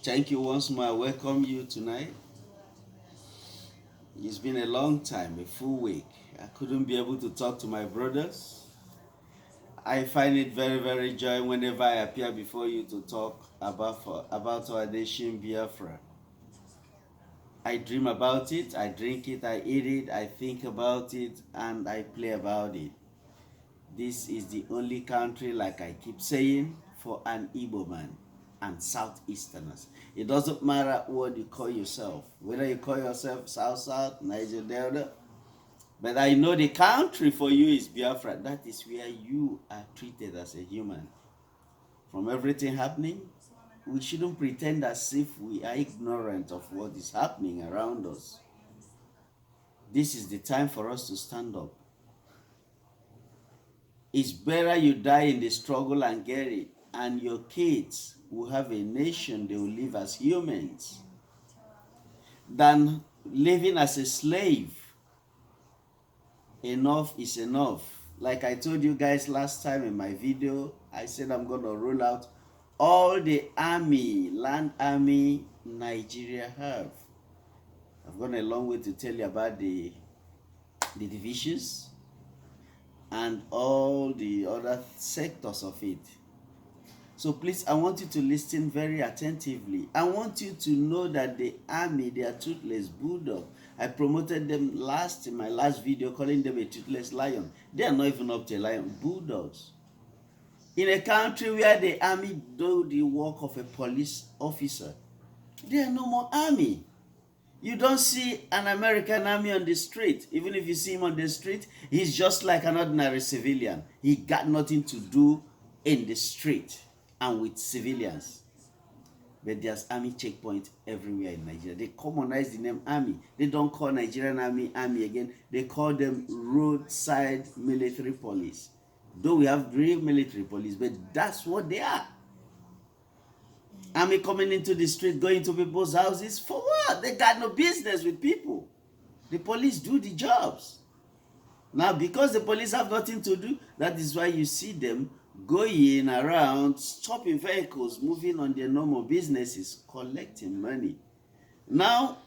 Thank you once more. I welcome you tonight. It's been a long time, a full week. I couldn't be able to talk to my brothers. I find it very, very joy whenever I appear before you to talk about our nation, Biafra. I dream about it, I drink it, I eat it, I think about it, and I play about it. This is the only country, like I keep saying, for an Igbo man and Southeasterners. It doesn't matter what you call yourself, whether you call yourself South, Niger Delta, but I know the country for you is Biafra. That is where you are treated as a human. From everything happening, we shouldn't pretend as if we are ignorant of what is happening around us. This is the time for us to stand up. It's better you die in the struggle and get it, and your kids will have a nation they will live as humans, than living as a slave. Enough is enough. Like I told you guys last time in my video, I said I'm going to roll out all the army, land army Nigeria have. I've gone a long way to tell you about the divisions and all the other sectors of it. So please, I want you to listen very attentively. I want you to know that the army, they are toothless bulldog. I promoted them in my last video, calling them a toothless lion. They are not even up to a lion, bulldogs. In a country where the army do the work of a police officer, there are no more army. You don't see an American army on the street. Even if you see him on the street, he's just like an ordinary civilian. He got nothing to do in the street and with civilians. But there's army checkpoint everywhere in Nigeria. They commonize the name army. They don't call Nigerian army again. They call them roadside military police. Though we have real military police, but that's what they are. Army coming into the street, going to people's houses, for what? They got no business with people. The police do the jobs. Now, because the police have nothing to do, that is why you see them going around, stopping vehicles, moving on their normal businesses, collecting money. Now,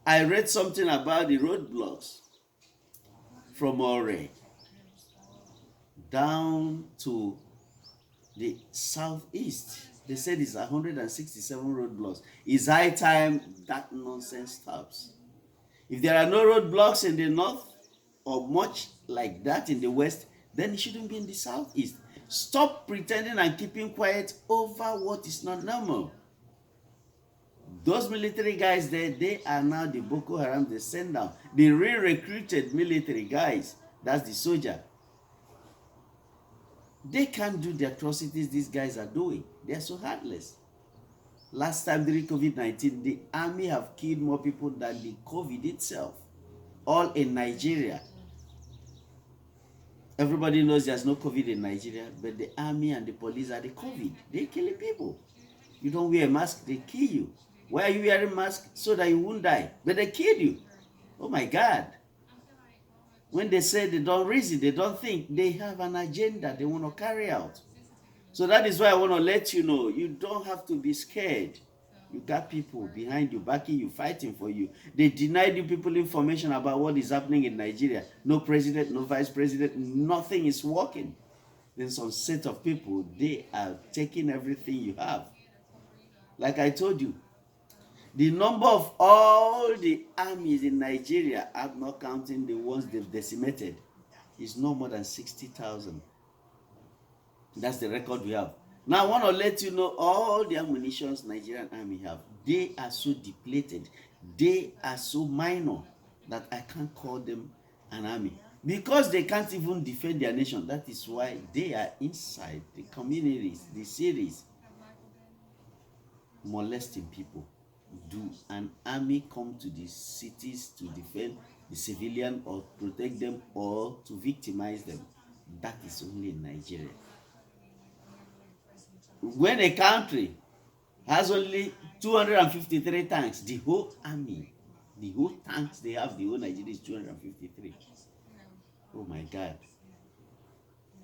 I read something about the roadblocks from Ore down to the southeast. They said it's 167 roadblocks. It's high time that nonsense stops. If there are no roadblocks in the north or much like that in the west, then it shouldn't be in the southeast. Stop pretending and keeping quiet over what is not normal. Those military guys there, they are now the Boko Haram they send down. The re-recruited military guys, that's the soldier. They can't do the atrocities these guys are doing. They are so heartless. Last time during COVID-19, the army have killed more people than the COVID itself. All in Nigeria. Everybody knows there's no COVID in Nigeria, but the army and the police are the COVID. They're killing people. You don't wear a mask, they kill you. Why are you wearing a mask? So that you won't die. But they kill you. Oh my God. When they say they don't reason, they don't think, they have an agenda they want to carry out. So that is why I want to let you know, you don't have to be scared. You got people behind you, backing you, fighting for you. They denied you people information about what is happening in Nigeria. No president, no vice president, nothing is working. Then some set of people, they are taking everything you have. Like I told you, the number of all the armies in Nigeria, I'm not counting the ones they've decimated, is no more than 60,000. That's the record we have. Now I want to let you know all the ammunitions Nigerian army have. They are so depleted. They are so minor that I can't call them an army. Because they can't even defend their nation. That is why they are inside the communities, the cities, molesting people. Do an army come to the cities to defend the civilian or protect them or to victimize them? That is only in Nigeria. When a country has only 253 tanks, the whole army, the whole tanks they have, the whole Nigeria is 253. Oh my God.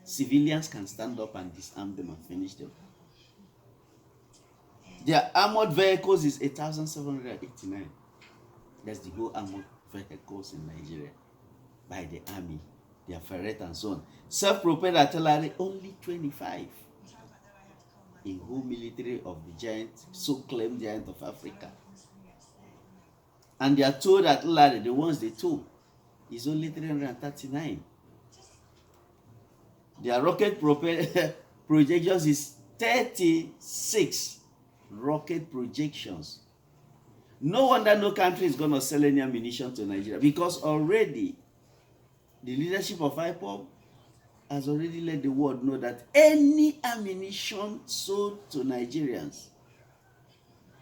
Civilians can stand up and disarm them and finish them. Their armored vehicles is 1,789. That's the whole armored vehicles in Nigeria by the army, their ferret and so on. Self-propelled artillery, only 25. A whole military of the giant, so-claimed giant of Africa. And they are told artillery, the ones they told, is only 339. Their rocket projections is 36 rocket projections. No wonder no country is going to sell any ammunition to Nigeria, because already the leadership of IPOB has already let the world know that any ammunition sold to Nigerians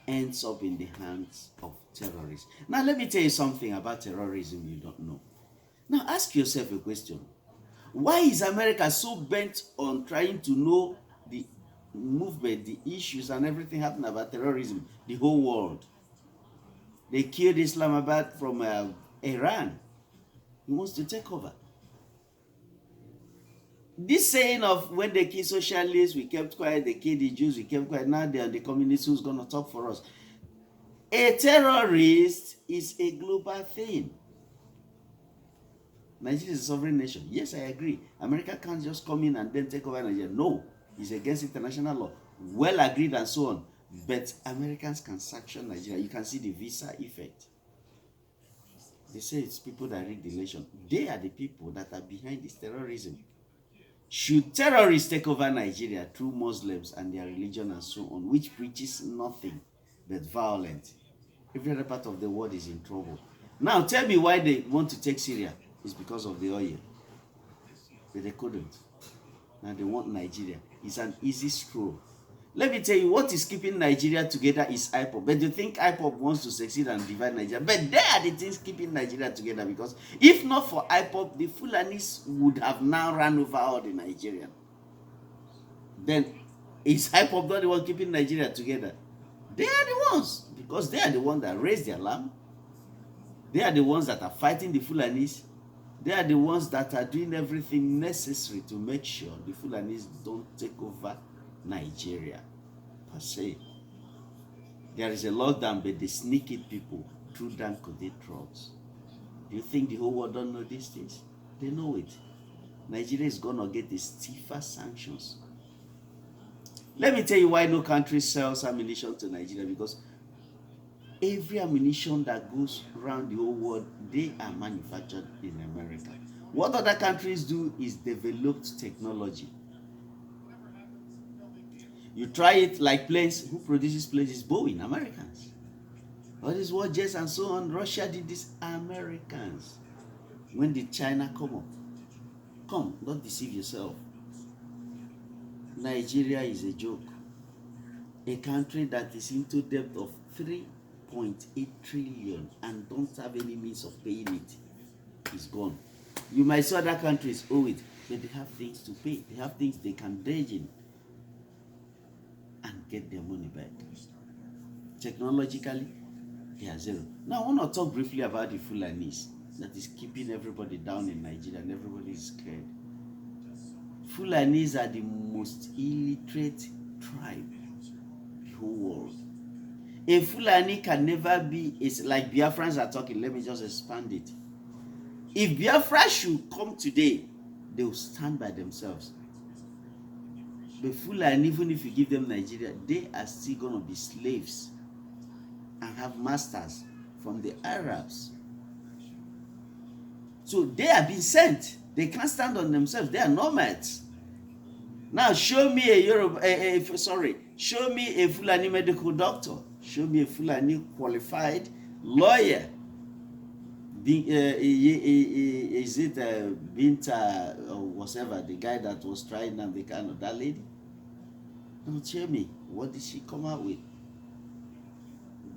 ends up in the hands of terrorists. Now let me tell you something about terrorism you don't know. Now ask yourself a question. Why is America so bent on trying to know the movement, the issues and everything happening about terrorism, the whole world? They killed Islamabad from Iran. He wants to take over. This saying of when they kill socialists, we kept quiet, they killed the Jews, we kept quiet, now they are the communists who's going to talk for us. A terrorist is a global thing. Nigeria is a sovereign nation. Yes, I agree. America can't just come in and then take over Nigeria. No, it's against international law. Well agreed and so on. But Americans can sanction Nigeria. You can see the visa effect. They say it's people that rig the election. They are the people that are behind this terrorism. Should terrorists take over Nigeria through Muslims and their religion and so on, which preaches nothing but violence, every other part of the world is in trouble. Now tell me why they want to take Syria. It's because of the oil. But they couldn't. Now they want Nigeria. It's an easy stroll. Let me tell you, what is keeping Nigeria together is IPOB. But you think IPOB wants to succeed and divide Nigeria? But they are the things keeping Nigeria together, because if not for IPOB, the Fulanis would have now run over all the Nigerians. Then is IPOB not the one keeping Nigeria together? They are the ones, because they are the ones that raised their lamb. They are the ones that are fighting the Fulanis. They are the ones that are doing everything necessary to make sure the Fulanis don't take over Nigeria per se. There is a lockdown, but they sneak it people through Dankote drugs. Do you think the whole world don't know these things? They know it. Nigeria is gonna get the stiffer sanctions. Let me tell you why no country sells ammunition to Nigeria, because every ammunition that goes around the whole world, they are manufactured in America. What other countries do is developed technology. You try it like planes. Who produces planes? Is Boeing, Americans. All these war jets and so on, Russia did this, Americans. When did China come up? Come, don't deceive yourself. Nigeria is a joke. A country that is into debt of 3.8 trillion and don't have any means of paying it is gone. You might see other countries owe it, but they have things to pay. They have things they can dredge in and get their money back. Technologically, they are zero. Now, I want to talk briefly about the Fulanis that is keeping everybody down in Nigeria and everybody is scared. Fulanis are the most illiterate tribe in the whole world. A Fulani can never be, it's like Biafrans are talking, let me just expand it. If Biafra should come today, they will stand by themselves. The Fulani, even if you give them Nigeria, they are still going to be slaves and have masters from the Arabs. So they are being sent. They can't stand on themselves. They are nomads. Now show me show me a Fulani medical doctor. Show me a Fulani qualified lawyer. Is it Binta or whatever, the guy that was trying and the kind of that lady? Don't tell me, what did she come out with?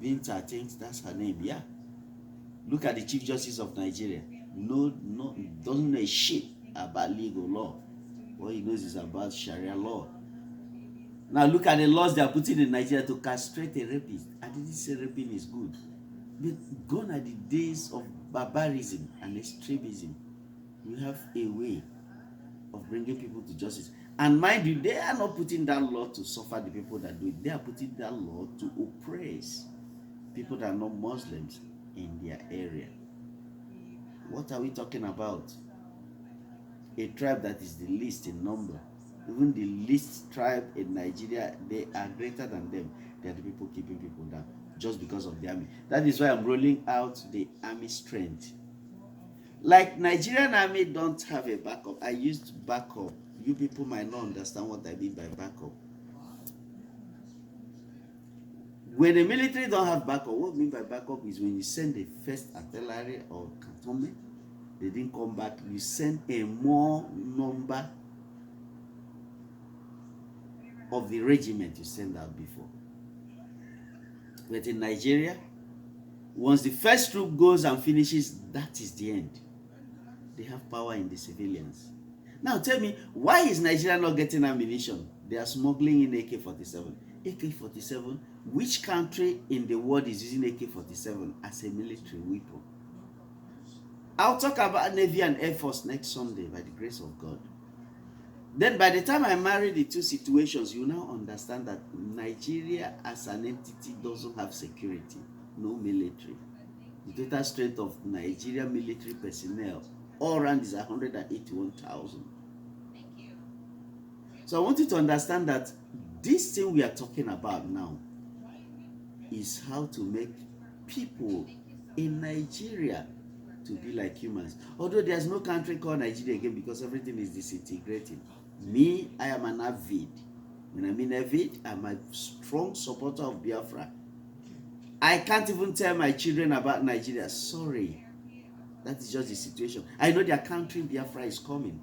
Binta, I think that's her name, yeah. Look at the Chief Justice of Nigeria. No, doesn't know shit about legal law. All he knows is about Sharia law. Now look at the laws they are putting in Nigeria to castrate a rapist. I didn't say raping is good. But gone are the days of barbarism and extremism. You have a way of bringing people to justice. And mind you, they are not putting that law to suffer the people that do it. They are putting that law to oppress people that are not Muslims in their area. What are we talking about? A tribe that is the least in number. Even the least tribe in Nigeria, they are greater than them. They are the people keeping people down just because of the army. That is why I'm rolling out the army strength. Like Nigerian army don't have a backup. I used backup. You people might not understand what I mean by backup. When the military don't have backup, what I mean by backup is when you send the first artillery or cantonment, they didn't come back, you send a more number of the regiment you send out before. But in Nigeria, once the first troop goes and finishes, that is the end. They have power in the civilians. Now tell me, why is Nigeria not getting ammunition? They are smuggling in AK-47. AK-47, which country in the world is using AK-47 as a military weapon? I'll talk about Navy and Air Force next Sunday by the grace of God. Then by the time I marry the two situations, you now understand that Nigeria as an entity doesn't have security, no military. The total strength of Nigerian military personnel all around is 181,000. So I want you to understand that this thing we are talking about now is how to make people in Nigeria to be like humans. Although there's no country called Nigeria again because everything is disintegrating. Me, I am an avid. When I mean avid, I'm a strong supporter of Biafra. I can't even tell my children about Nigeria. Sorry. That is just the situation. I know their country Biafra is coming.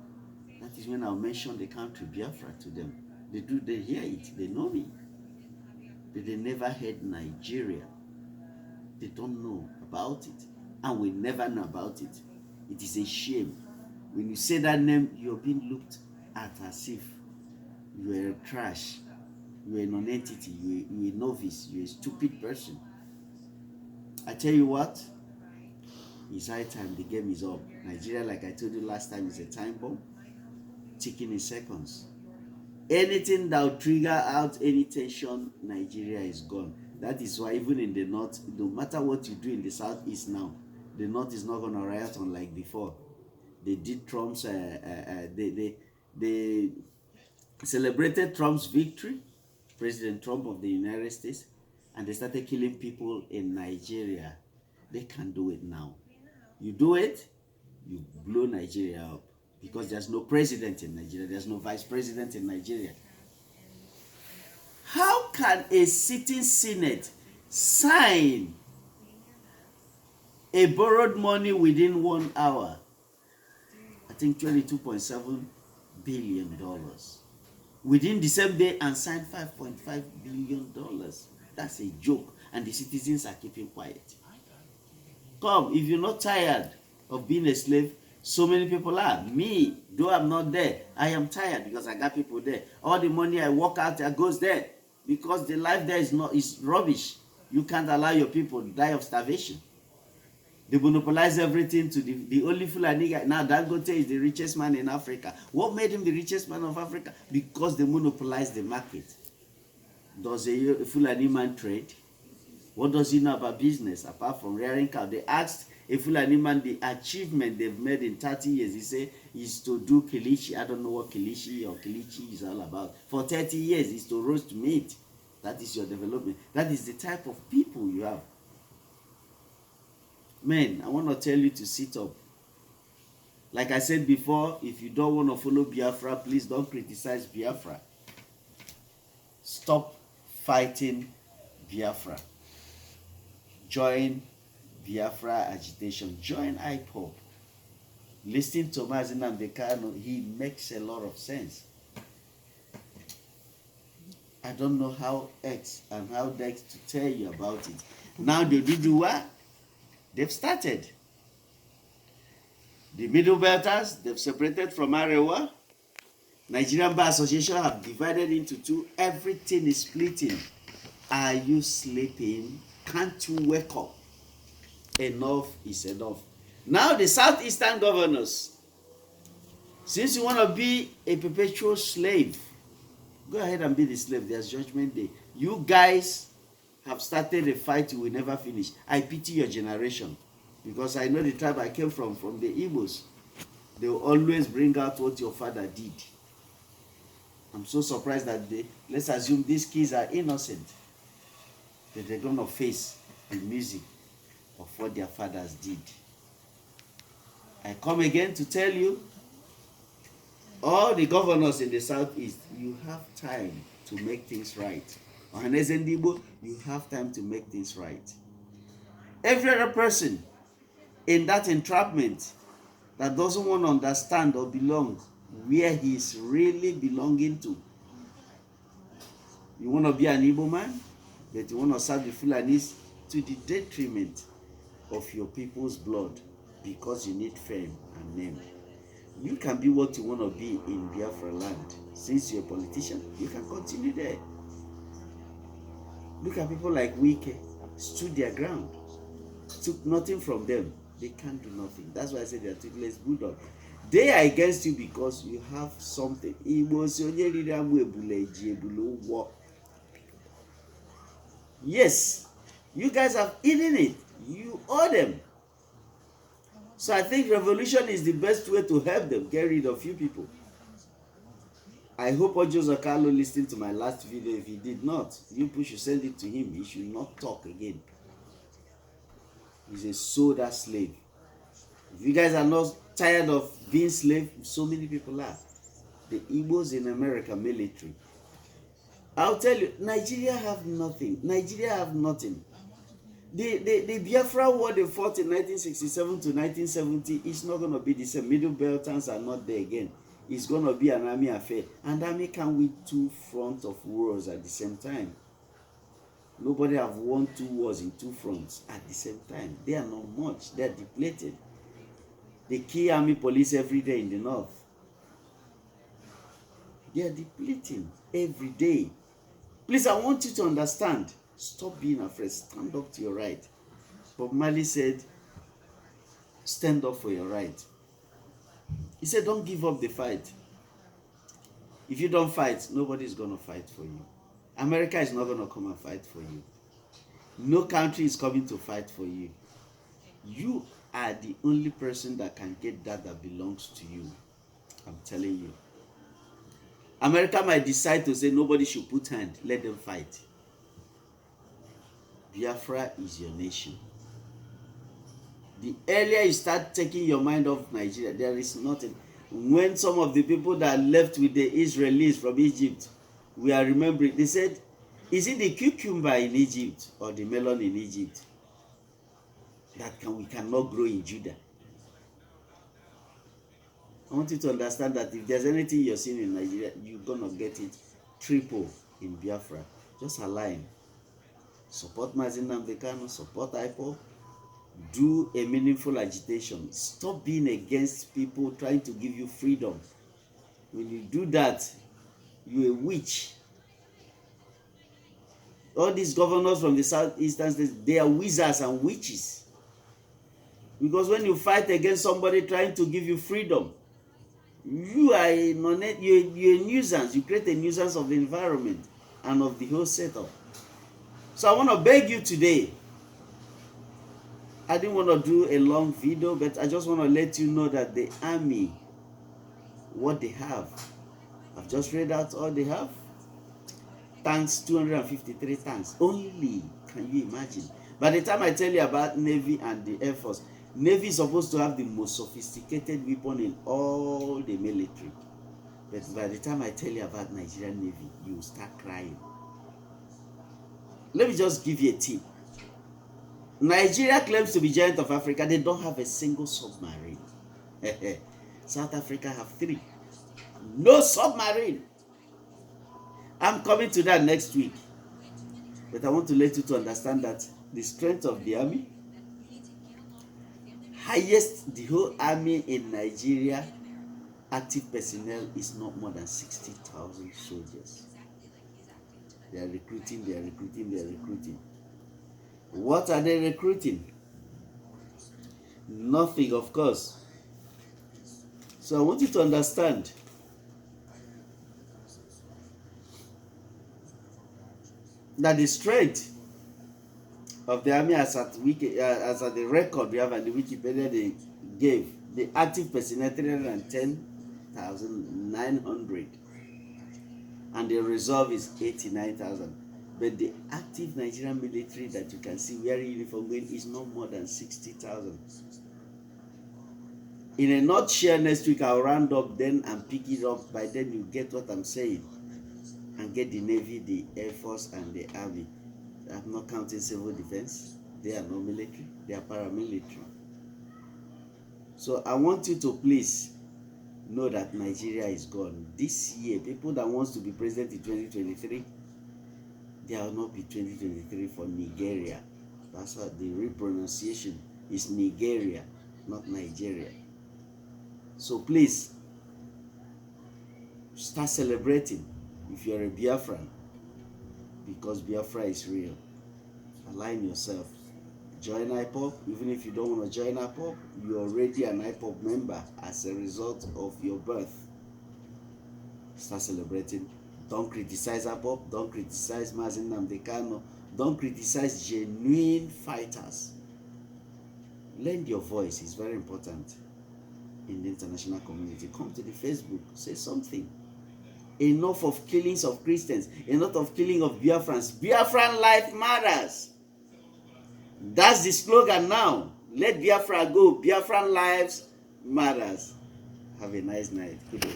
That is when I'll mention the country Biafra to them. They hear it, they know me. But they never heard Nigeria. They don't know about it. And we never know about it. It is a shame. When you say that name, you're being looked at as if you are a trash, you are a non-entity, you are a novice, you are a stupid person. I tell you what, it's high time the game is up. Nigeria, like I told you last time, is a time bomb, ticking in seconds. Anything that will trigger out any tension, Nigeria is gone. That is why even in the north, no matter what you do in the southeast now, the north is not going to riot on like before. They did Trump's, they celebrated Trump's victory, President Trump of the United States, and they started killing people in Nigeria. They can't do it now. You do it, you blow Nigeria up because there's no president in Nigeria, there's no vice president in Nigeria. How can a sitting Senate sign a borrowed money within 1 hour? I think $22.7 billion within the same day and sign $5.5 billion. That's a joke, and the citizens are keeping quiet. Come, if you're not tired of being a slave, so many people are. Me, though I'm not there, I am tired because I got people there. All the money I work out there goes there because the life there is rubbish. You can't allow your people to die of starvation. They monopolize everything to the only Fulani guy. Now Dangote is the richest man in Africa. What made him the richest man of Africa? Because they monopolize the market. Does a Fulani man trade? What does he know about business apart from rearing cow? They asked a Fulani man the achievement they've made in 30 years. He said is to do kilichi. I don't know what kilichi is all about. For 30 years is to roast meat. That is your development. That is the type of people you have. Men, I want to tell you to sit up. Like I said before, if you don't want to follow Biafra, please don't criticize Biafra. Stop fighting Biafra. Join Biafra agitation. Join IPOB. Listen to Mazi Nnamdi Kanu, he makes a lot of sense. I don't know how X and how Dex to tell you about it. Now the Duduwa, they've started. The Middle Belters, they've separated from Arewa. Nigerian Bar Association have divided into two. Everything is splitting. Are you sleeping? Can't you wake up? Enough is enough. Now the Southeastern governors, Since you want to be a perpetual slave, go ahead and be the slave. There's judgment day. You guys have started a fight you will never finish. I pity your generation, because I know the tribe I came from the Igbos. They will always bring out what your father did. I'm so surprised that let's assume these kids are innocent, that they're going to face the music of what their fathers did. I come again to tell you, all the governors in the southeast, you have time to make things right. Ohanezendibo, you have time to make things right. Every other person in that entrapment that doesn't want to understand or belong where he is really belonging to. You want to be an Igbo man, but you want to serve the Fulanis to the detriment of your people's blood, because you need fame and name. You can be what you want to be in Biafra land. Since you're a politician, you can continue there. Look at people like Wike, stood their ground, took nothing from them. They can't do nothing. That's why I said they're toothless bulldog. They are against you because you have something. Yes, you guys have eaten it. You owe them. So I think revolution is the best way to help them get rid of you people. I hope Ojo Zakalo listened to my last video. If he did not, you people should send it to him. He should not talk again. He's a soda slave. If you guys are not tired of being slave, so many people are. The Igbos in America military. I'll tell you, Nigeria have nothing. Nigeria have nothing. The Biafra war they fought in 1967 to 1970 is not going to be the same. Middle Beltans are not there again. It's going to be an army affair. And army can win two fronts of wars at the same time. Nobody have won two wars in two fronts at the same time. They are not much. They are depleted. They kill army police every day in the north. They are depleting every day. Please, I want you to understand. Stop being afraid. Stand up to your right. Bob Marley said, stand up for your right. He said, don't give up the fight. If you don't fight, nobody is going to fight for you. America is not going to come and fight for you. No country is coming to fight for you. You are the only person that can get that belongs to you. I'm telling you. America might decide to say nobody should put hand. Let them fight. Biafra is your nation. The earlier you start taking your mind off Nigeria, there is nothing. When some of the people that left with the Israelis from Egypt, we are remembering, they said, is it the cucumber in Egypt or the melon in Egypt that we cannot grow in Judah? I want you to understand that if there's anything you're seeing in Nigeria, you're going to get it triple in Biafra. Just align. Support Mazi Nnamdi Kanu, support IPOB, do a meaningful agitation. Stop being against people trying to give you freedom. When you do that, you're a witch. All these governors from the southeastern states, they are wizards and witches. Because when you fight against somebody trying to give you freedom, you are you're a nuisance. You create a nuisance of the environment and of the whole setup. So I want to beg you today. I didn't want to do a long video, but I just want to let you know that the army, what they have, I've just read out all they have. Tanks, 253 tanks. Only, can you imagine? By the time I tell you about Navy and the Air Force, Navy is supposed to have the most sophisticated weapon in all the military. But by the time I tell you about Nigerian Navy, you start crying. Let me just give you a tip. Nigeria claims to be giant of Africa. They don't have a single submarine. South Africa have 3. No submarine. I'm coming to that next week. But I want to let you to understand that the strength of the army, highest the whole army in Nigeria, active personnel is not more than 60,000 soldiers. They are recruiting, they are recruiting, they are recruiting. What are they recruiting? Nothing, of course. So I want you to understand that the strength of the army as at the record we have and the Wikipedia they gave, the active personnel 310,900 and the reserve is 89,000. But the active Nigerian military that you can see wearing uniform going is not more than 60,000. In a nutshell, next week I'll round up then and pick it up. By then you get what I'm saying, and get the Navy, the Air Force, and the Army. I'm not counting civil defense. They are not military, they are paramilitary. So I want you to please know that Nigeria is gone. This year, people that wants to be president in 2023, there will not be 2023 for Nigeria. That's what the repronunciation is, Nigeria, not Nigeria. So please, start celebrating if you're a Biafran, because Biafra is real. Align yourself. Join IPOB. Even if you don't want to join IPOB, you're already an IPOB member as a result of your birth. Start celebrating. Don't criticize IPOB. Don't criticize Mazi Nnamdi Kanu. Don't criticize genuine fighters. Lend your voice. It's very important in the international community. Come to the Facebook. Say something. Enough of killings of Christians. Enough of killing of Biafrans. Biafran life matters. That's the slogan now. Let Biafra go. Biafran lives matters. Have a nice night. Good day.